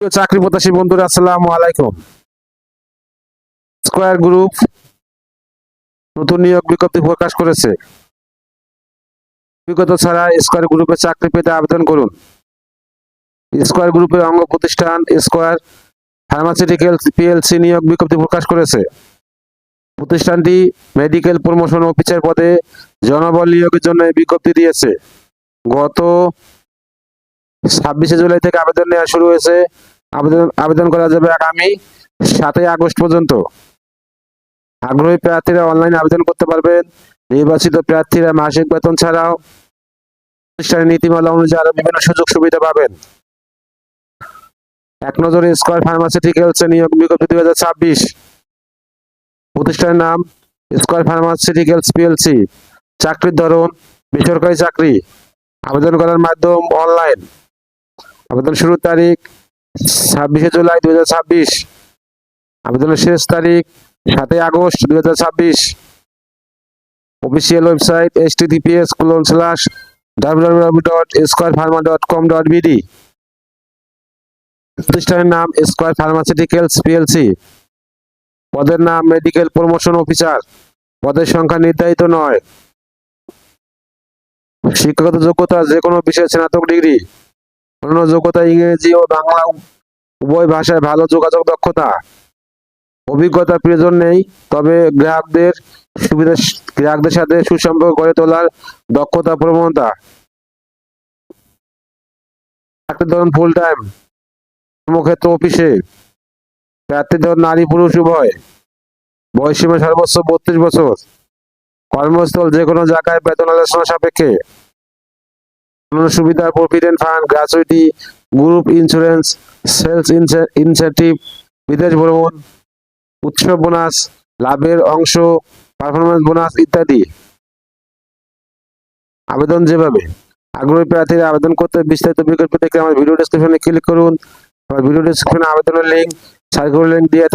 চাকরি প্রত্যাশী বন্ধুরা, আসসালামু আলাইকুম। স্কয়ার গ্রুপ নতুন নিয়োগ বিজ্ঞপ্তি প্রকাশ করেছে। অভিজ্ঞতা ছাড়া স্কয়ার গ্রুপে চাকরি পেতে আবেদন করুন। স্কয়ার গ্রুপের অঙ্গ প্রতিষ্ঠান স্কয়ার ফার্মাসিউটিক্যালস পিএলসি নিয়োগ বিজ্ঞপ্তি প্রকাশ করেছে। প্রতিষ্ঠানটি মেডিকেল প্রমোশন অফিসার পদে জনবল নিয়োগের জন্য এই বিজ্ঞপ্তি দিয়েছে। গত 26শে জুলাই থেকে আবেদন নেওয়া শুরু হয়েছে। আবেদন করা যাবে আগামী 7ই আগস্ট পর্যন্ত। আগ্রহী প্রার্থীরা অনলাইনে আবেদন করতে পারবেন। নির্বাচিত প্রার্থীরা মাসিক বেতন ছাড়াও প্রতিষ্ঠানের নীতিমালা অনুযায়ী আরো বিভিন্ন সুযোগ সুবিধা পাবেন। এক নজরে স্কয়ার ফার্মাসিউটিক্যালস নিয়োগ বিজ্ঞপ্তি 2026। প্রতিষ্ঠানের নাম স্কয়ার ফার্মাসিউটিক্যালস পিএলসি। চাকরির ধরন বেসরকারি চাকরি। আবেদন করার মাধ্যম অনলাইন। আবেদন শুরুর তারিখ 26শে জুলাই 2026। আবেদনের শেষ তারিখ 7ই আগস্ট 2026। Official website https://www.squarepharma.com.bd। প্রতিষ্ঠানের নাম স্কয়ার ফার্মাসিউটিক্যালস পিএলসি। পদের নাম মেডিকেল প্রমোশন অফিসার। পদের সংখ্যা নির্ধারিত নয়। শিক্ষাগত যোগ্যতা যে কোনো বিষয়ে স্নাতক ডিগ্রি। অন্য যোগ্যতা ইংরেজি ও বাংলা উভয় ভাষায় ভালো যোগাযোগ দক্ষতা। অভিজ্ঞতার প্রয়োজন নেই, তবে গ্রাহকদের সাথে সুসম্পর্ক গড়ে তোলার দক্ষতা প্রবণতা। চাকরির ধরন ফুল টাইম। কর্মক্ষেত্র অফিসে। প্রার্থীদের নারী পুরুষ উভয়। বয়সীমা সর্বোচ্চ 32 বছর। কর্মস্থল যে কোনো জায়গায়, বেতন আলোচনা সাপেক্ষে। অন্যান্য সুবিধা: provident fund, gratuity, group insurance, sales incentive, বিদেশ ভ্রমণ, উৎসব বোনাস, লাভের অংশ, পারফরমেন্স বোনাস ইত্যাদি। আবেদন যেভাবে: আগ্রহী প্রার্থীরা আবেদন করতে বিস্তারিত বিজ্ঞপ্তি দেখে আমার ভিডিও ডেসক্রিপশনে ক্লিক করুন। আমার ভিডিও ডেসক্রিপশনে আবেদনের লিঙ্ক, সার্কুলার লিঙ্ক দিয়ে